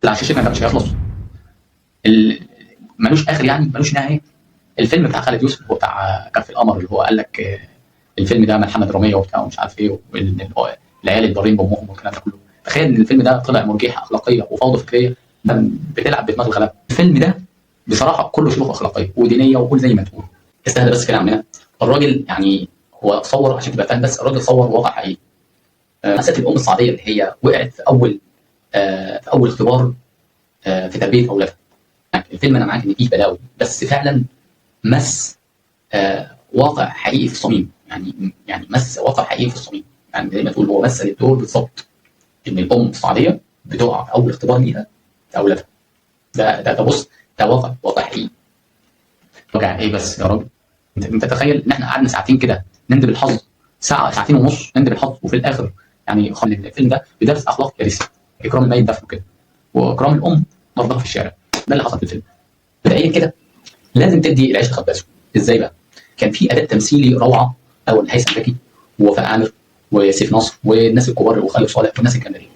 على شاشتنا ده مش هيخلص، ملوش اخر يعني، ملوش نهايه. الفيلم بتاع خالد يوسف هو بتاع كف القمر، اللي هو قال لك الفيلم ده ملحمه دراميه وبتاع ومش عارف ايه، والعيال الضارين بامهم والكلام ده كله. تخيل ان الفيلم ده طلع مرجحه اخلاقيه وفوضى فكريه، ده بتلعب بدماغ الغلابه. الفيلم ده بصراحه كله شروط اخلاقيه ودينيه وكل زي ما تقول. استهدى بس كده عمنا الراجل، يعني هو صور عشان تبقى فاهم، بس الراجل صور واقع حقيقي. مأساة الام السعوديه اللي هي وقعت في اول اختبار في تربيه اولادها. الفيلم انا معاك ان فيه بلاوي، بس فعلا مس واقع حقيقي في الصميم، يعني مس واقع حقيقي في الصميم. يعني زي ما تقول هو مثل الدور بالظبط، ان الام السعوديه بتقع في اول اختبار ليها في اولادها. ده بص، ده واقع حقيقي. وجع ايه بس يا راجل؟ انت تخيل ان احنا قعدنا ساعتين كده نندب الحظ، ساعتين ونص نندب الحظ، وفي الاخر يعني الفيلم ده بدرس اخلاق كارثي. اكرام الميت دفنه كده، واكرام الام مرضها في الشارع. ده اللي حصل في الفيلم. بدايا كده لازم تدي العيش لخبازه. ازاي بقى؟ كان في اداء تمثيلي روعه، اول هيثم زكي ووفاء عامر وسيف نصر والناس الكبار وخالد صالح والناس الجماهيريه.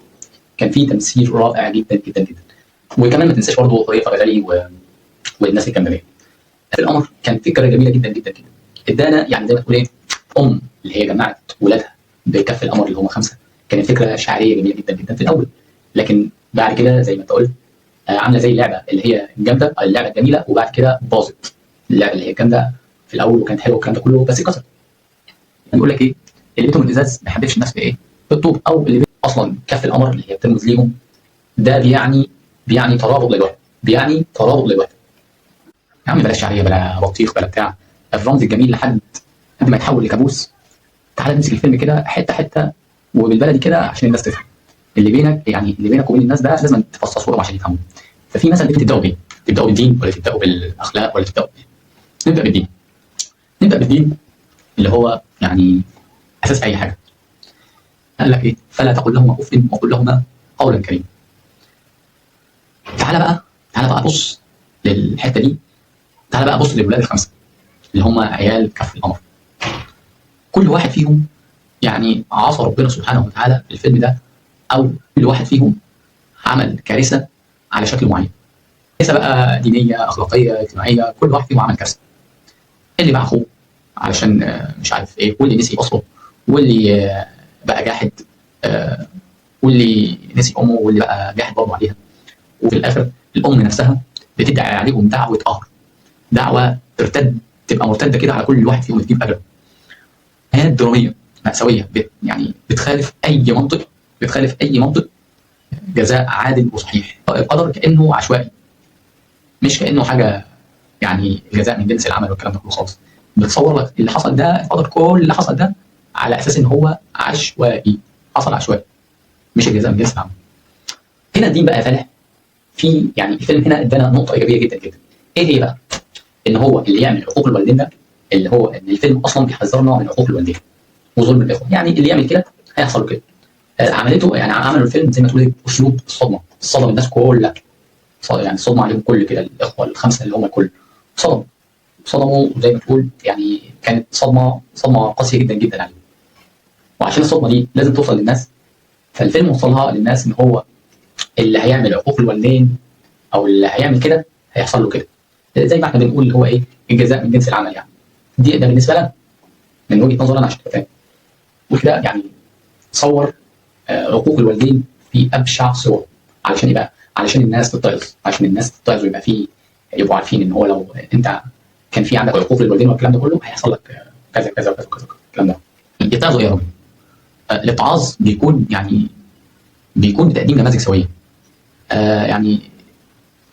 كان في تمثيل رائع جدا جدا جدا. وكمان ما تنساش برضه طريقه فرغلي والناس الجماهيريه. في الامر كانت فكره جميله جدا جدا جدا. ادانا يعني زي ما تقول ايه، ام اللي هي جمعت ولادها بكف القمر اللي هم 5. كانت فكره شعريه جميله جدا جدا في الاول، لكن بعد كده زي ما انت قلت عامله زي اللعبه اللي هي جامده، اللعبه الجميله، وبعد كده باظت. اللعبه اللي هي جامده في الاول وكانت حلوه والكلام ده كله، بس اتكسرت. يقول لك ايه، اللي بيتهم الازاز ما يحبش الناس بايه؟ بالطوب. او اللي اصلا كف القمر اللي هي بترمز ليهم، ده بيعني ترابط للوحده، بيعني ترابط للوحده. يا عم بلاش شعريه، بلا بطيخ، بلا بتاع. الرمز الجميل لحد ما يتحول لكابوس. تعالى نمسك الفيلم كده حته حته وبالبلدي كده عشان الناس تفهم. اللي بينك وبين الناس ده لازم تفصصه لهم عشان يفهموا. ففي مثلا تبداوا بايه؟ تبداوا بالدين ولا تبداوا بالاخلاق ولا تبداوا بايه؟ نبدا بالدين. نبدا بالدين اللي هو يعني اساس اي حاجه. قال لك ايه؟ فلا تقل لهما اف وقل لهما قولا كريما. تعالى بقى بص للحته دي. تعالى بقى بص للولاد ال5 اللي هم عيال كف القمر. كل واحد فيهم يعني عصى ربنا سبحانه وتعالى في الفيلم ده، او كل واحد فيهم عمل كارثه على شكل معين. كارثه بقى دينيه، اخلاقيه، اجتماعيه، كل واحد فيهم عمل كارثه. اللي باع اخوه علشان مش عارف ايه، واللي نسي اصله، واللي بقى جاحد، واللي نسي امه، واللي بقى جاحد برضه عليها. وفي الاخر الام نفسها بتدعي عليهم دعوه قهر، دعوه تبقى مرتده كده على كل واحد فيهم تجيب اجره. نهايات دراميه مأساويه، يعني بتخالف اي منطق جزاء عادل وصحيح. القدر كانه عشوائي، مش كانه حاجه يعني الجزاء من جنس العمل والكلام ده كله خالص. بتصور لك اللي حصل ده، القدر كل اللي حصل ده على اساس ان هو عشوائي، حصل عشوائي، مش الجزاء من جنس العمل. هنا الدين بقى فالح في، يعني الفيلم هنا ادانا نقطه ايجابيه جدا جدا. ايه هي بقى؟ ان هو اللي يعمل حقوق الوالدين ده، اللي هو ان الفيلم اصلا بيحذرنا من حقوق الوالدين وظلم الاخوه. يعني اللي يعمل كده هيحصل له كده. عملته يعني عملوا الفيلم زي ما تقول اسلوب الصدمه، صدم الناس كلها. يعني صدمه عليهم كل كده، الاخوه ال5 اللي هم الكل صدموا زي ما تقول. يعني كانت صدمه قاسيه جدا جدا عليهم. وعشان الصدمه دي لازم توصل للناس، فالفيلم وصلها للناس ان هو اللي هيعمل حقوق الوالدين او اللي هيعمل كده هيحصل له كده. زي ما احنا بنقول اللي هو ايه، الجزاء من جنس العمل. يعني ده بالنسبه لنا من وجهه نظري انا عشان تبقى فاهم. وكده يعني صور حقوق الوالدين في ابشع صور، علشان الناس تتعظ ويبقى يبقوا عارفين ان هو لو انت كان في عندك حقوق للوالدين والكلام ده كله هيحصل لك كذا كذا وكذا وكذا الكلام ده. يتعظوا يا راجل. الاتعاظ بيكون بتقديم نماذج سويه. يعني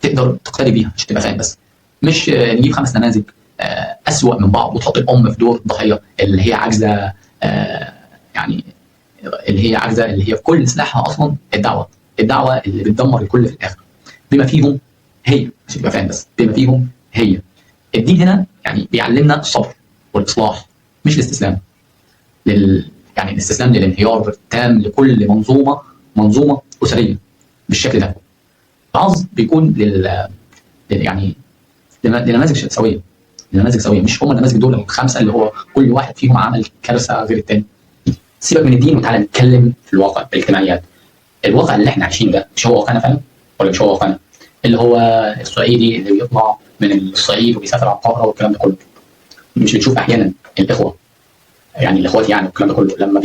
تقدر تقتدي بيها عشان تبقى فاهم. بس مش نجيب 5 نماذج اسوأ من بعض وتحط الام في دور ضحيه اللي هي عاجزه، يعني اللي هي بكل سلاحها اصلا الدعوه اللي بتدمر الكل في الاخر، بما فيهم هي. عشان تبقى فاهم بس، بما فيهم هي. الدين هنا يعني بيعلمنا الصبر والاصلاح، مش الاستسلام يعني الاستسلام للانهيار التام لكل منظومه اسريه بالشكل ده. الوعظ بيكون يعني لنماذج سويه، مش هم النماذج دول ال5 اللي هو كل واحد فيهم عمل كارثه غير الثاني. سيبك من الدين وتعالى نتكلم في الواقع، الاجتماعيات. الواقع اللي احنا عايشينه ده مش هو واقعنا فعلا؟ ولا مش هو واقعنا، اللي هو الصعيدي اللي بيطلع من الصعيد وبيسافر على القاهره والكلام ده كله. مش بنشوف احيانا الاخوه، يعني الاخوات يعني والكلام ده كله، لما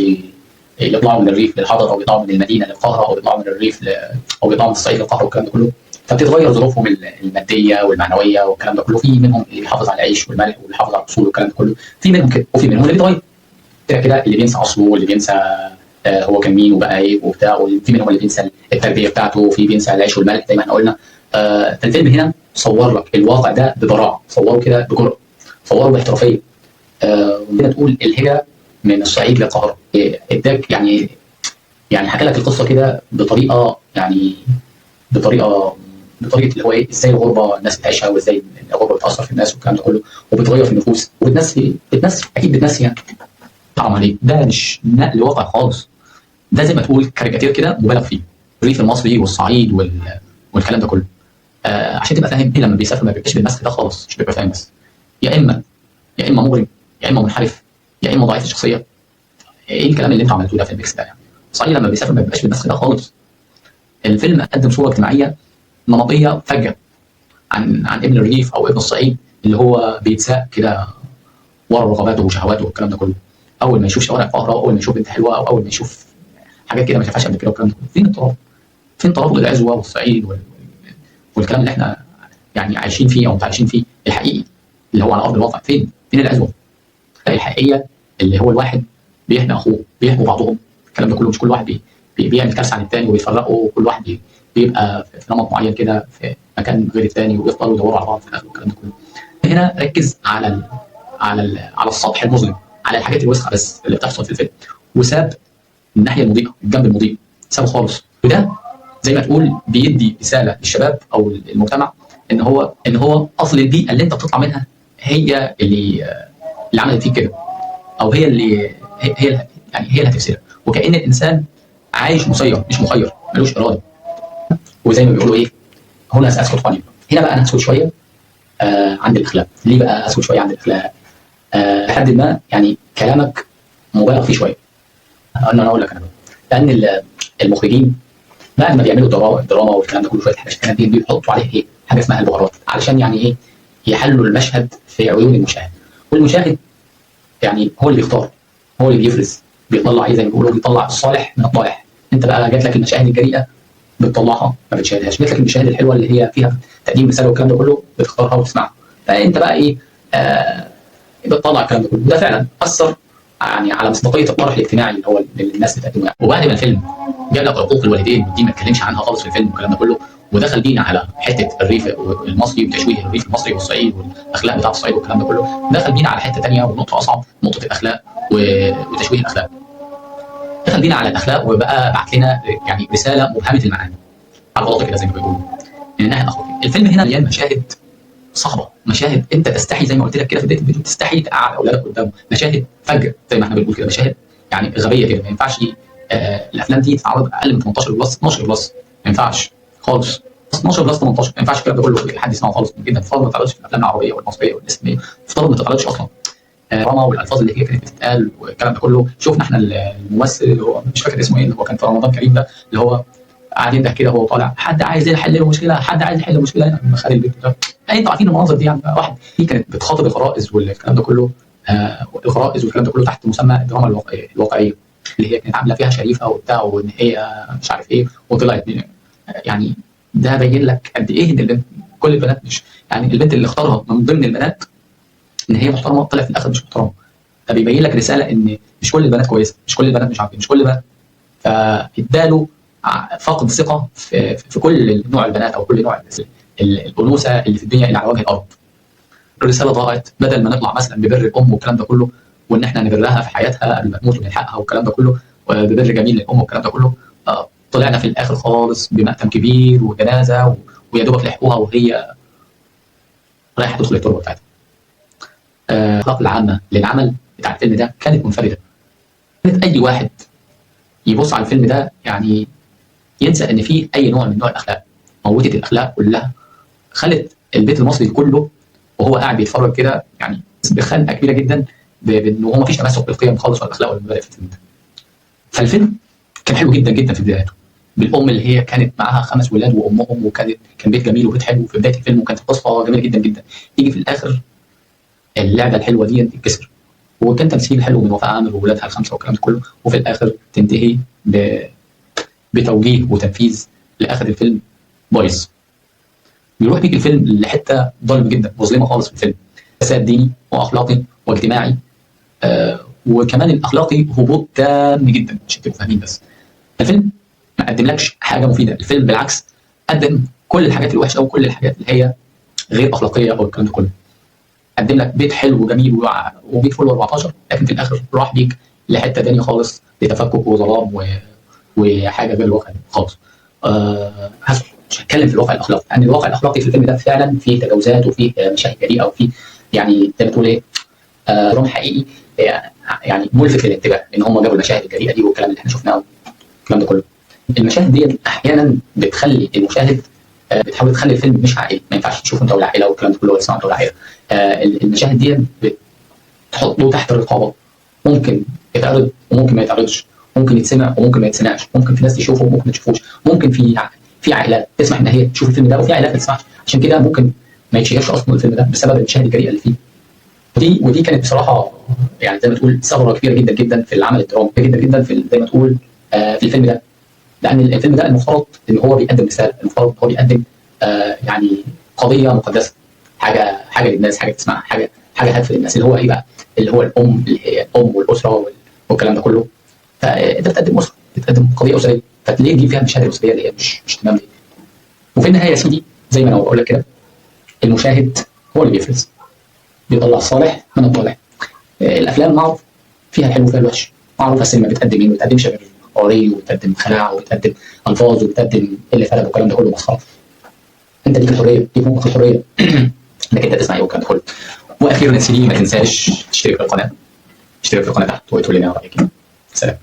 يطلعوا من الريف للحضر، او يطلعوا من المدينه للقاهره، او يطلعوا من الريف او يطلعوا من الصعيد للقاهره والكلام ده كله، فبتتغير ظروفهم الماديه والمعنويه والكلام ده كله. في منهم اللي بيحافظ على العيش والملح والحافظ على الاصول والكلام ده كله، في منهم كده، وفي منهم اللي بيتغير كده اللي بينسى اصله، واللي بينسى هو كان مين وبقى ايه وبتاع، وفي منهم اللي بينسى التربيه بتاعته، وفي بينسى العيش والملح زي ما احنا قلنا. فالفيلم هنا صور لك الواقع ده ببراعه، صوره كده بجرأه، صوره باحترافيه. وكده تقول الهجره من الصعيد للقاهره، اداك يعني حكى لك القصه كده بطريقه، يعني بطريقه اللي هو ايه، ازاي الغربه الناس بتعيشها، وازاي الغربه بتاثر في الناس والكلام ده كله، وبتغير في النفوس، وبتنسي اكيد بتنسي يعني. حرام عليك، ده مش نقل واقع خالص، ده زي ما تقول كاريكاتير كده مبالغ فيه، الريف المصري والصعيد والكلام ده كله. عشان تبقى فاهم، لما بيسافر ما بيبقاش بالمسك ده خالص، مش بيبقى فاهم بس، يا اما مجرم، يا اما منحرف، يا اما ضعيف الشخصيه. ايه الكلام اللي انتوا عملتوه ده في الميكس ده يعني؟ صحيح لما بيسافر ما بيبقاش بالمسك ده خالص. الفيلم قدم صوره اجتماعيه نمطيه فجه عن ابن الريف او ابن الصعيد، اللي هو بيتساق كده ورا رغباته وشهواته والكلام ده كله. اول ما يشوف شوارع القاهره، واول ما يشوف بنت حلوه، او اول ما يشوف حاجات كده ما شافهاش قبل كده والكلام ده كله، فين التراب؟ فين ترابط العزوه والصعيد والكلام اللي احنا يعني عايشين فيه او متعايشين فيه الحقيقي، اللي هو على ارض الواقع؟ فين العزوه الحقيقيه، اللي هو الواحد بيحمي اخوه، بيحموا بعضهم، الكلام ده كله. مش كل واحد بيعمل كارثه عن الثاني وبيفرقوا، وكل واحد بيبقى في نمط معين كده في مكان غير الثاني، ويفضلوا يدوروا على بعض في الاخر والكلام ده كله. هنا ركز على السطح المظلم، على الحاجات الوسخه بس اللي بتحصل في الفيلم، وساب الناحيه المضيئه، الجنب المضيء سابه خالص. وده زي ما تقول بيدي رساله للشباب او المجتمع، ان هو اصل البيئه اللي انت بتطلع منها هي اللي عملت فيك كده، او هي اللي هي اللي هتفسرك، وكأن الانسان عايش مسير مش مخير، ملوش اراده. وزي ما بيقولوا ايه، هنا ساسكت قليلا. هنا بقى انا هسكت شويه عند الاخلاق. ليه بقى اسكت شويه عند الاخلاق؟ لحد ما يعني كلامك مبالغ فيه شويه. انا اقول لك انا بقى. لان المخرجين بعد ما بيعملوا دراما والكلام ده كله، شويه حاجات دي بيحطوا عليه ايه، حاجه اسمها البهارات، علشان يعني ايه، يحلوا المشهد في عيون المشاهد. والمشاهد يعني هو اللي بيختار، هو اللي بيفرز، بيطلع ايه زي ما بيقولوا، بيطلع الصالح من الطالح. انت بقى جات لك المشاهد الجريئه بتطلعها ما بتشاهدهاش، جات لك المشاهد الحلوه اللي هي فيها تقديم رساله والكلام ده كله بتختارها وتسمعها. فانت بقى ايه، بتطلع الكلام ده كله. وده فعلا اثر يعني على مصداقيه الطرح الاجتماعي اللي هو اللي الناس بتقدمه يعني. وبعد ما الفيلم جاب لك حقوق الوالدين، ودي ما اتكلمش عنها خالص في الفيلم والكلام ده كله، ودخل بينا على حته الريف المصري وتشويه الريف المصري والصعيد والاخلاق بتاعت الصعيد والكلام ده كله، دخل بينا على حته ثانيه ونقطه اصعب، نقطه الاخلاق وتشويه الاخلاق. دخل بينا على الاخلاق، وبقى بعت لنا يعني رساله مبهمه المعاني على الغلط كده زي ما بيقولوا من الناحيه الاخلاقيه. الفيلم هنا مليان مشاهد صعبه، مشاهد انت تستحي زي ما قلت لك كده في بدايه الفيديو، تستحي تقعد اولادك قدامه، مشاهد فجر زي ما احنا بنقول كده، مشاهد يعني غبيه كده. ما ينفعش الافلام دي تتعرض اقل من 18 بلس، 12 بلس ما ينفعش خالص. 12 بلس 18 ما ينفعش الكلام ده كله حد يسمعه خالص جدا. افترض ما تتعرضش في الافلام العربيه والمصريه والاسلاميه، افترض ما تتعرضش اصلا. الدراما والالفاظ اللي هي كانت بتتقال والكلام ده كله. شفنا احنا الممثل اللي هو مش فاكر اسمه ايه، اللي هو كان في رمضان كريم ده، اللي هو قاعد ينده كده وهو طالع، حد عايز يحل المشكله، حد عايز يحل المشكله هنا لما خد البيت ده. انتوا عارفين المناظر دي يعني. واحد دي كانت بتخاطب الغرائز والكلام ده كله، الغرائز والكلام ده كله تحت مسمى الدراما الواقعيه، اللي هي كانت عامله فيها شريفه وبتاع، وان هي مش عارف ايه، وطلعت يعني. ده باين لك قد ايه ان البنت، كل البنات مش يعني، البنت اللي اختارها من ضمن البنات ان هي محترمه، طلع في الاخر مش محترمه. ده بيبين لك رساله ان مش كل البنات كويسه، مش كل البنات مش عارفين، مش كل البنات. فاداله فقد ثقه في كل نوع البنات، او كل نوع الانوثه اللي في الدنيا اللي على وجه الارض. الرساله ضاعت. بدل ما نطلع مثلا ببر الام والكلام ده كله، وان احنا نبرها في حياتها قبل ما تموت ونلحقها والكلام ده كله، وببر جميل للام والكلام ده كله، طلعنا في الاخر خالص بمأتم كبير وجنازه، ويا دوبك لحقوها وهي رايحه تدخل التربه بتاعتها. الاخلاق العامه للعمل بتاع الفيلم ده كانت منفرده. كانت اي واحد يبص على الفيلم ده يعني ينسى ان فيه اي نوع من نوع الاخلاق. موتت الاخلاق كلها، خلت البيت المصري كله وهو قاعد بيتفرج كده يعني بخنقه كبيره جدا، بانه هو مفيش تمسك بالقيم خالص ولا الاخلاق ولا المبادئ في الفيلم ده. فالفيلم كان حلو جدا جدا في بدايته، بالام اللي هي كانت معاها 5 ولاد وامهم، كان بيت جميل وبيت حلو في بدايه الفيلم، وكانت القصه جميله جدا جدا. تيجي في الاخر اللعبه الحلوه دي تتكسر، وكان تمثيل حلو من وفاء عامر وولادها ال5 والكلام ده كله، وفي الاخر تنتهي بتوجيه وتنفيذ لاخر الفيلم بايظ. بيجي الفيلم لحته ظالم جدا، مظلمه خالص في الفيلم، فساد ديني واخلاقي واجتماعي، وكمان الاخلاقي هبوط تام جدا عشان تبقوا فاهمين. بس الفيلم ما قدملكش حاجه مفيده، الفيلم بالعكس قدم كل الحاجات الوحشه وكل الحاجات اللي هي غير اخلاقيه او الكلام ده كله. قدم لك بيت حلو وجميل وبيت فل 14، لكن في الاخر راح بيك لحته ثانيه خالص، لتفكك وظلام وحاجه غير الواقع خالص. مش هتكلم في الواقع الاخلاقي، لان الواقع الاخلاقي في الفيلم ده فعلا فيه تجاوزات وفيه مشاهد جريئه وفيه يعني زي ما تقول ايه، درام حقيقي، يعني ملفت للانتباه ان هم جابوا المشاهد الجريئه دي والكلام اللي احنا شفناه والكلام ده كله. المشاهد دي احيانا بتخلي المشاهد بتحاول تخلي الفيلم مش عائلي، ما ينفعش تشوفه انت والعائله والكلام ده كله، ولا تسمعه انت والعائله. المشاهد دي بتحطه تحت الرقابه، ممكن يتعرض وممكن ما يتعرضش، ممكن يتسمع وممكن ما يتسمعش، ممكن في ناس تشوفه وممكن ما تشوفوش، ممكن في عائلات تسمح ان هي تشوف الفيلم ده وفي عائلات ما تسمعش، عشان كده ممكن ما يتشهرش اصلا الفيلم ده بسبب المشاهد الجريئه اللي فيه. ودي كانت بصراحه يعني زي ما تقول ثغره كبيره جدا جدا في العمل الدرامي، جدا جدا في زي ما تقول في الفيلم ده، لان الفيلم ده المفترض ان هو بيقدم رساله، المفترض ان هو بيقدم يعني قضيه مقدسه، حاجه للناس، حاجه تسمعها، حاجه هادفه للناس، اللي هو ايه بقى، اللي هو الام، اللي هي الام والاسره والكلام ده كله. فانت بتقدم اسره، بتقدم قضيه اسريه، فتلاقي تجيب فيها المشاهد الاسريه اللي هي مش تمام دي. وفي النهايه يا سيدي زي ما انا بقول لك كده، المشاهد هو اللي بيفرز، بيطلع الصالح من الطالع. الافلام معروف فيها الحلو وفيها الوحش، معروف السينما بتقدم ايه، ما بتقدمش غير قري وبتقدم خلاعه وبتقدم الفاظ وبتقدم قله ادب والكلام ده كله مسخره. انت ليك الحريه، ليك مطلق الحريه انك انت تسمع ايه والكلام ده كله. واخيرا يا سيدي ما تنساش تشترك في القناه، اشترك في القناه تحت وتقول لنا رايك. سلام.